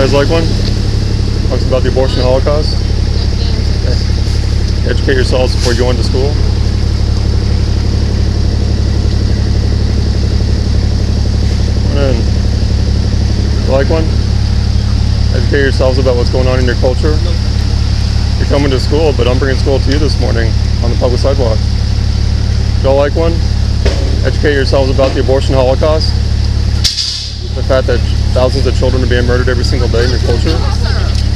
guys like one? Talks about the abortion Holocaust. Okay. Educate yourselves before you go into school. And you like one? Educate yourselves about what's going on in your culture. You're coming to school, but I'm bringing school to you this morning on the public sidewalk. Y'all like one? Educate yourselves about the abortion Holocaust. The fact that thousands of children are being murdered every single day in your culture.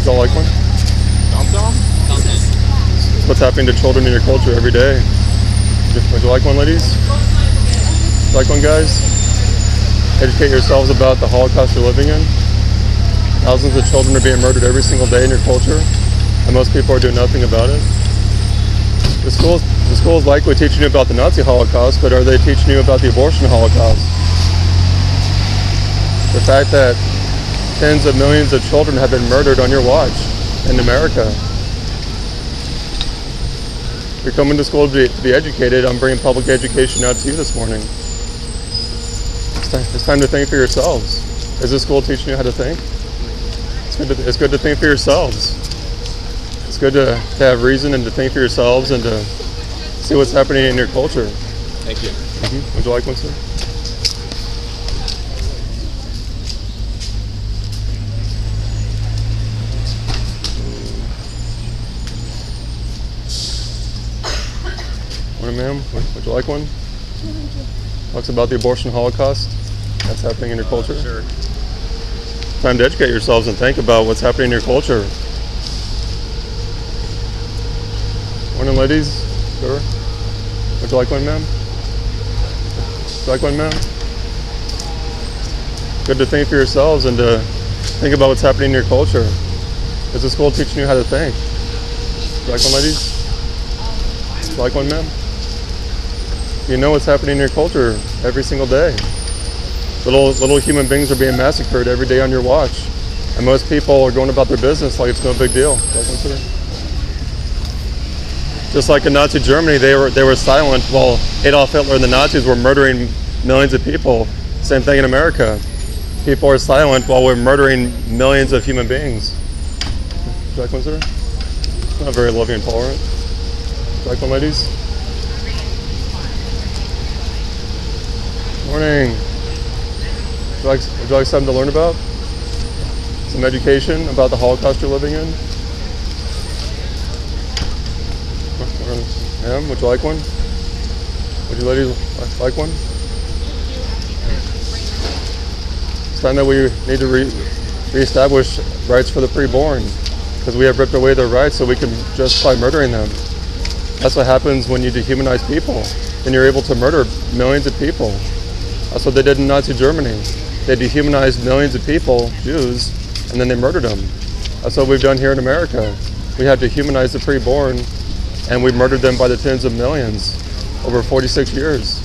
Y'all like one? It's what's happening to children in your culture every day. Would you like one, ladies? Like one, guys? Educate yourselves about the Holocaust you're living in. Thousands of children are being murdered every single day in your culture, and most people are doing nothing about it. The school is likely teaching you about the Nazi Holocaust, but are they teaching you about the abortion Holocaust? The fact that tens of millions of children have been murdered on your watch in America. You're coming to school to be educated. I'm bringing public education out to you this morning. It's time to think for yourselves. Is this school teaching you how to think? It's good to think for yourselves. It's good to have reason and to think for yourselves and to see what's happening in your culture. Thank you. Would you like one, sir? Morning, ma'am. Would you like one? Talks about the abortion Holocaust that's happening in your culture. Sure. Time to educate yourselves and think about what's happening in your culture. Morning, ladies. Sure. Would you like one, ma'am? Would you like one, ma'am? Good to think for yourselves and to think about what's happening in your culture. Is the school teaching you how to think? Would you like one, ladies? Would you like one, ma'am? You know what's happening in your culture every single day. Little human beings are being massacred every day on your watch, and most people are going about their business like it's no big deal. Just like in Nazi Germany, they were silent while Adolf Hitler and the Nazis were murdering millions of people. Same thing in America. People are silent while we're murdering millions of human beings. Would you like one, sir? It's not very loving and tolerant. Would you like one, ladies? Morning. Would you like something to learn about? Some education about the Holocaust you're living in? Ma'am, would you like one? Would you ladies like one? It's time that we need to reestablish rights for the preborn, because we have ripped away their rights so we can justify murdering them. That's what happens when you dehumanize people, and you're able to murder millions of people. That's what they did in Nazi Germany. They dehumanized millions of people, Jews, and then they murdered them. That's what we've done here in America. We have dehumanized the preborn, and we've murdered them by the tens of millions over 46 years.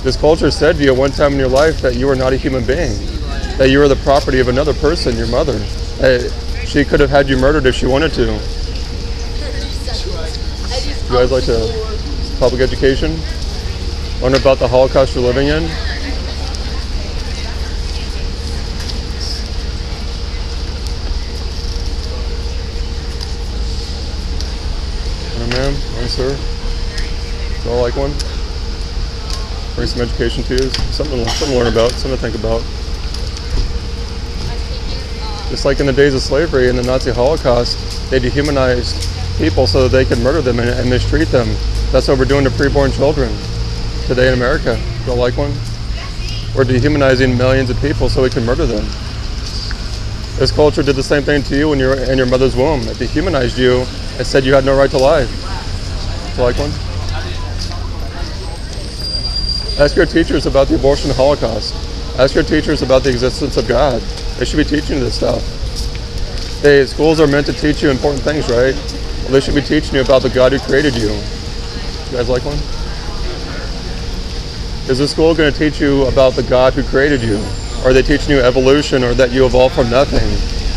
This culture said to you at one time in your life that you are not a human being, that you are the property of another person, your mother. She could have had you murdered if she wanted to. You guys like to public education? Learn about the Holocaust you're living in? Ma'am, morning, sir. Do you all like one? Bring some education to you, something to learn about, something to think about. Just like in the days of slavery and the Nazi Holocaust, they dehumanized people so that they could murder them and mistreat them. That's what we're doing to preborn children today in America. Do you all like one? We're dehumanizing millions of people so we can murder them. This culture did the same thing to you when you were in your mother's womb. It dehumanized you and said you had no right to life. Do you like one? Ask your teachers about the abortion Holocaust. Ask your teachers about the existence of God. They should be teaching you this stuff. Schools are meant to teach you important things, right? Well, they should be teaching you about the God who created you. You guys like one? Is the school going to teach you about the God who created you? Or are they teaching you evolution or that you evolved from nothing?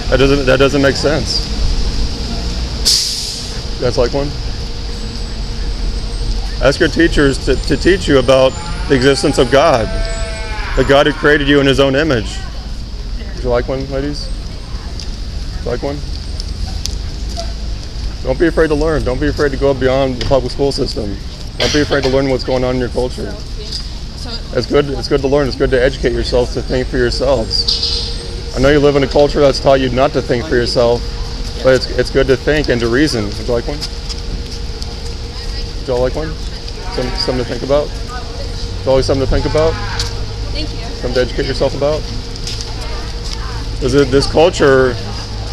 That doesn't make sense. You guys like one? Ask your teachers to teach you about the existence of God, the God who created you in his own image. Would you like one, ladies? Like one? Don't be afraid to learn. Don't be afraid to go beyond the public school system. Don't be afraid to learn what's going on in your culture. It's good to learn. It's good to educate yourself, to think for yourselves. I know you live in a culture that's taught you not to think for yourself, but it's good to think and to reason. Would you like one? Would y'all like one? Something to think about? It's always something to think about? Thank you. Something to educate yourself about? This culture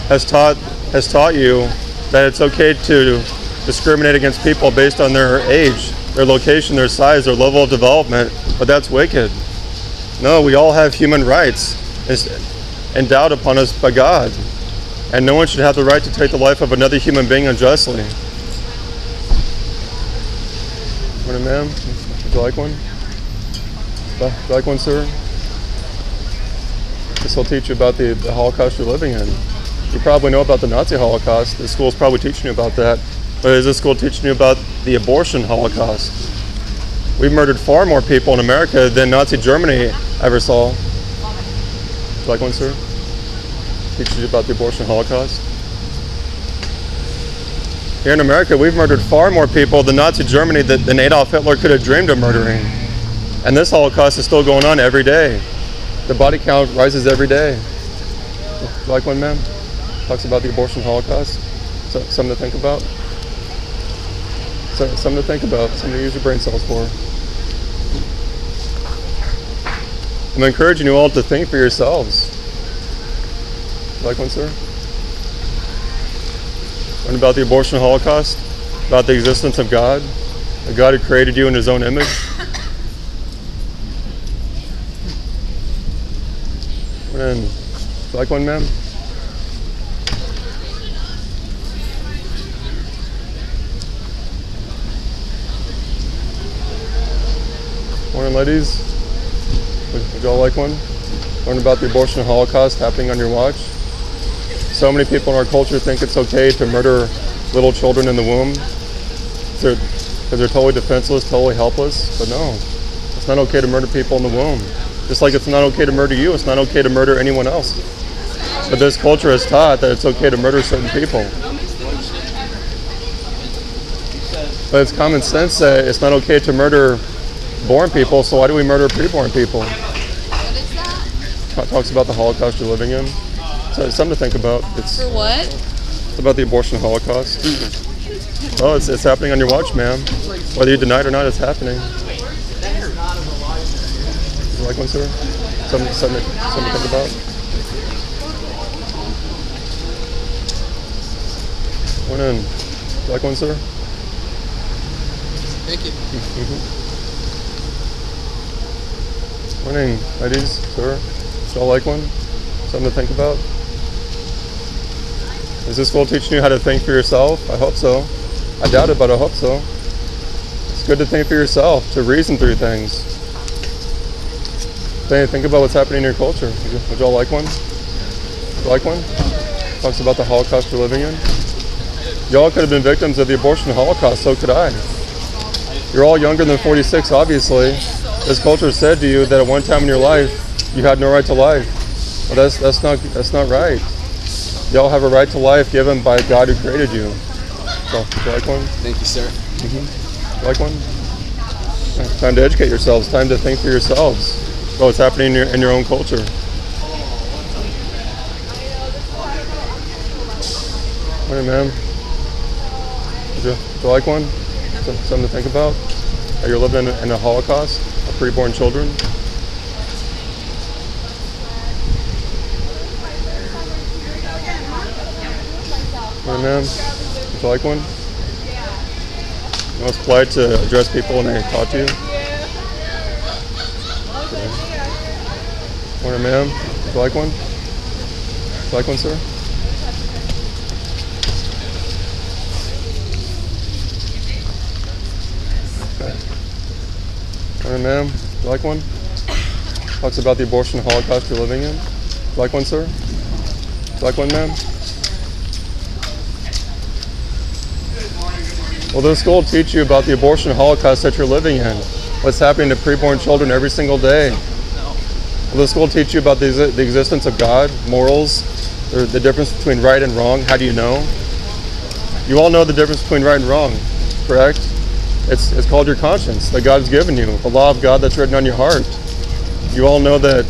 has taught you that it's okay to discriminate against people based on their age, their location, their size, their level of development, but that's wicked. No, we all have human rights. It's endowed upon us by God, and no one should have the right to take the life of another human being unjustly. Morning, ma'am. Would you like one? Would you like one, sir? This will teach you about the Holocaust you're living in. You probably know about the Nazi Holocaust. The school's probably teaching you about that. But is this school teaching you about the abortion Holocaust? We've murdered far more people in America than Nazi Germany ever saw. Would you like one, sir? Teaches you about the abortion Holocaust. Here in America, we've murdered far more people than Nazi Germany than Adolf Hitler could have dreamed of murdering. And this Holocaust is still going on every day. The body count rises every day. Would you like one, ma'am? Talks about the abortion Holocaust. So, something to think about. Something to think about. Something to use your brain cells for. I'm encouraging you all to think for yourselves. Would you like one, sir? Learn about the abortion Holocaust, about the existence of God, a God who created you in His own image. Would you like one, ma'am? Morning, ladies. Would y'all like one? Learn about the abortion Holocaust happening on your watch. So many people in our culture think it's okay to murder little children in the womb because they're totally defenseless, totally helpless. But no, it's not okay to murder people in the womb. Just like it's not okay to murder you, it's not okay to murder anyone else. But this culture has taught that it's okay to murder certain people. But it's common sense that it's not okay to murder born people, so why do we murder preborn people? What is that? Talks about the Holocaust you're living in. So it's something to think about. For what? It's about the abortion Holocaust. Oh, it's happening on your watch, ma'am. Whether you deny it or not, it's happening. Would you like one, sir? Something to think about. One in. Would you like one, sir? Thank you. Morning, ladies, sir. Would y'all like one? Something to think about? Is this school teaching you how to think for yourself? I hope so. I doubt it, but I hope so. It's good to think for yourself, to reason through things. Think about what's happening in your culture. Would y'all like one? Would you like one? Talks about the Holocaust you're living in. Y'all could have been victims of the abortion Holocaust, so could I. You're all younger than 46, obviously. This culture said to you that at one time in your life, you had no right to life. Well, that's not right. Y'all have a right to life given by God who created you. So, would you like one? Thank you, sir. Would you like one? Time to educate yourselves. Time to think for yourselves about what's happening in your own culture. Morning, ma'am. Would you like one? Something to think about? You're living in a Holocaust of preborn children. Morning, ma'am. Would you like one? You know, it's polite to address people when they talk to you. Okay. Morning, ma'am. Would you like one? Would you like one, sir? Morning, ma'am. Would you like one? Talks about the abortion Holocaust you're living in. Would you like one, sir? Would you like one, ma'am? Well, this school will teach you about the abortion Holocaust that you're living in. What's happening to preborn children every single day. Well, this school will teach you about the existence of God, morals, The difference between right and wrong. How do you know? You all know the difference between right and wrong, correct? It's called your conscience that God's given you, the law of God that's written on your heart. You all know that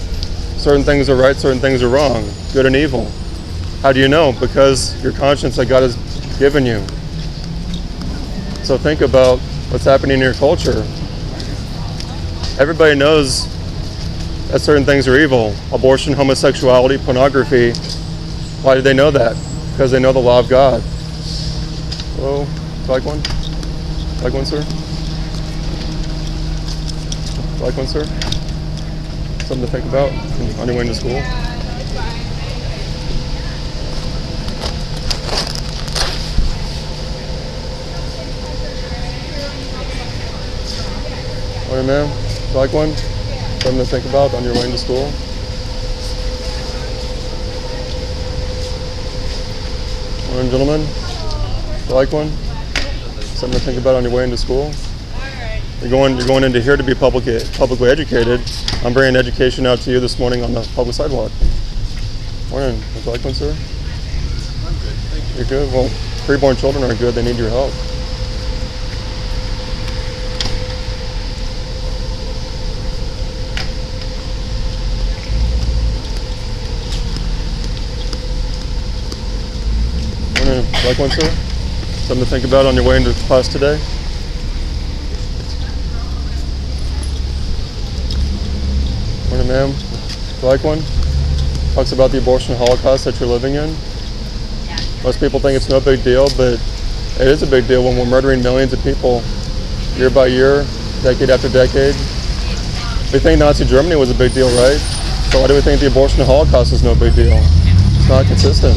certain things are right, certain things are wrong, good and evil. How do you know? Because your conscience that God has given you. So think about what's happening in your culture. Everybody knows that certain things are evil. Abortion, homosexuality, pornography. Why do they know that? Because they know the law of God. Hello? Like one? Like one, sir? Like one, sir? Something to think about on your way to school? Morning, ma'am. Like one? Something to think about on your way to school? Morning, gentlemen. Like one? Something to think about on your way into school? You're going into here to be publicly educated. I'm bringing education out to you this morning on the public sidewalk. Morning. Would you like one, sir? I'm good. Thank you. You're good? Well, preborn children aren't good. They need your help. Morning. Like one, sir? Something to think about on your way into class today? Morning, ma'am. Would you like one? Talks about the abortion holocaust that you're living in. Most people think it's no big deal, but it is a big deal when we're murdering millions of people year by year, decade after decade. We think Nazi Germany was a big deal, right? So why do we think the abortion holocaust is no big deal? It's not consistent.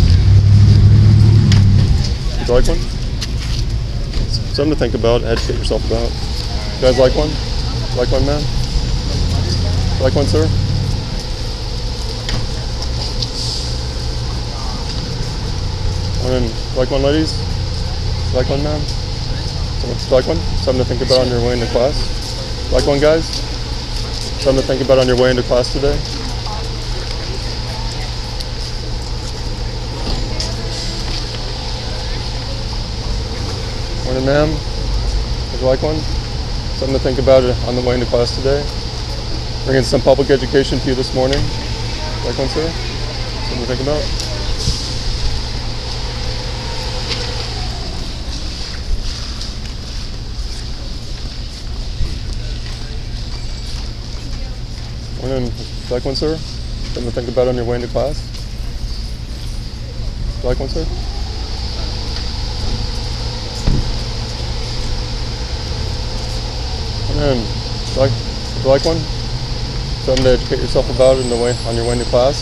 Would you like one? Something to think about, educate yourself about. You guys like one? Like one, ma'am? Like one, sir? Like one, ladies? Like one, ma'am? Like one? Something to think about on your way into class? Like one, guys? Something to think about on your way into class today? Morning, ma'am. Would you like one? Something to think about on the way into class today? Bringing some public education to you this morning. Like one, sir? Something to think about? Morning. Like one, sir? Something to think about on your way into class? Like one, sir? And would you like one? Something to educate yourself about on your way into class?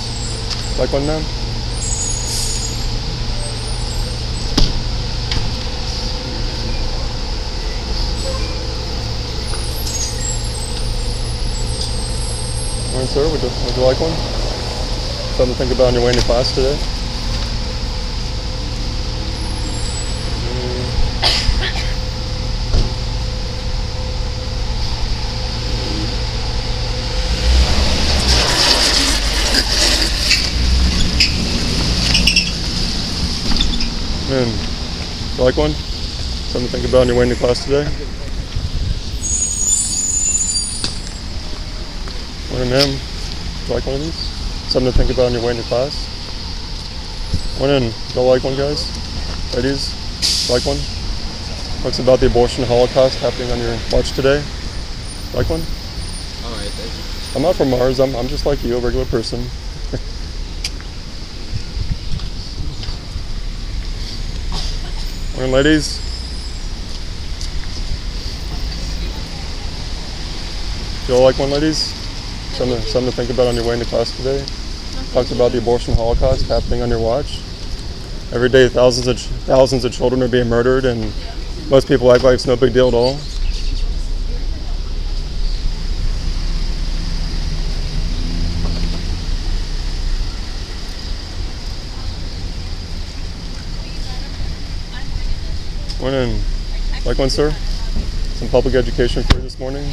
Like one, ma'am? Morning, sir. Would you like one? Something to think about on your way into class today? Would you like one? Something to think about on your way into class today? Morning, ma'am. Would you like one of these? Something to think about on your way into class? Morning. Y'all like one, guys? Ladies? Like one? Talks about the abortion holocaust happening on your watch today. Like one? Alright, thank you. I'm not from Mars. I'm just like you, a regular person. Morning, ladies. Y'all like one, ladies? Something to think about on your way into class today. Talks about the abortion holocaust happening on your watch. Every day, thousands of children are being murdered, and most people act like it's no big deal at all. Morning. Like one, sir? Some public education for you this morning.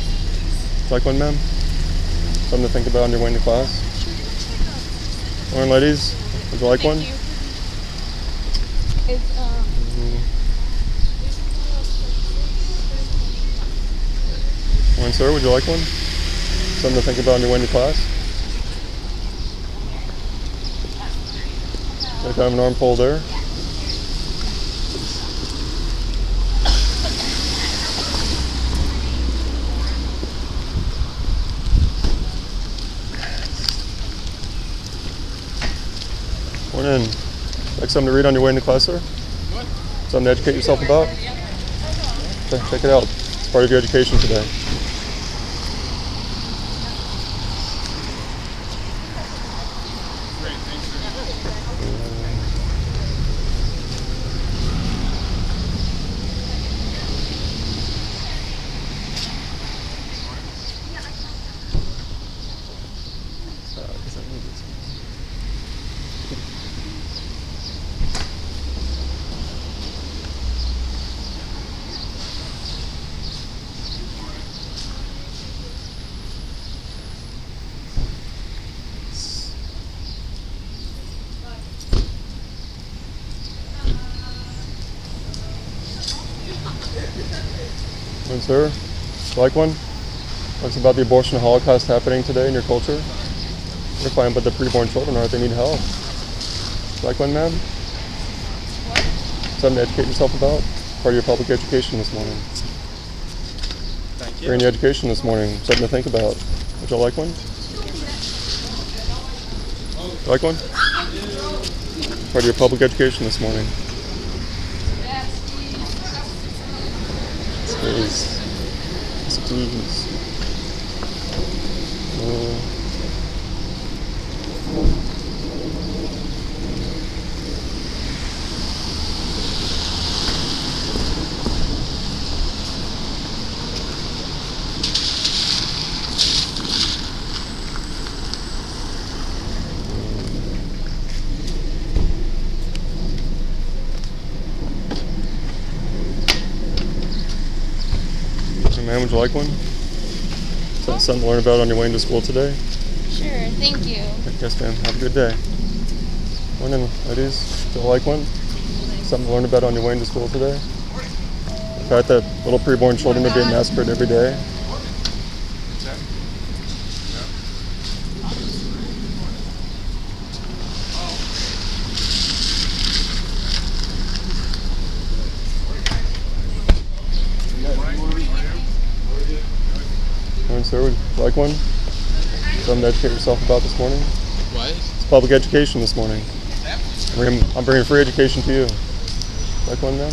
Like one, ma'am? Something to think about on your way into class. Morning, ladies. Would you like one? It's Morning, sir. Would you like one? Something to think about on your way to class? Got kind of an armful there. Morning. Like something to read on your way into class, sir? What? Something to educate yourself about? Okay, check it out. It's part of your education today. Great, thanks very much. Morning, sir. Like one? Talks about the abortion holocaust happening today in your culture. You're fine, but the preborn children aren't. They need help. Like one, ma'am? Something to educate yourself about? Part of your public education this morning. Thank You're in your education this morning. Something to think about. Would you like one? Like one? Part of your public education this morning. Please. Ma'am, would you like one? Something to learn about on your way into school today? sure. Thank you. Yes, ma'am. Have a good day. Morning, ladies. Still like one? Something to learn about on your way into school today? The fact that little preborn children are being massacred every day. Morning, sir. Would you like one? Something to educate yourself about this morning? What? It's public education this morning. I'm bringing free education to you. Like one, ma'am?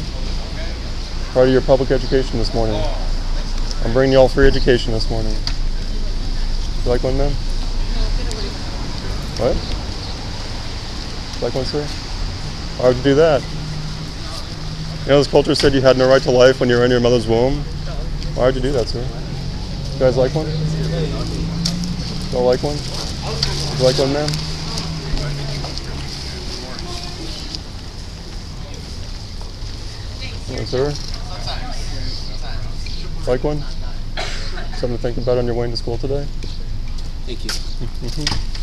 Part of your public education this morning. I'm bringing you all free education this morning. Would you like one, ma'am? What? Like one, sir? Why would you do that? You know, this culture said you had no right to life when you were in your mother's womb. Why would you do that, sir? You guys like one? Don't like one? You like one, ma'am? Come on, sir. Like one? Something to think about on your way into school today? Thank you. Mm-hmm.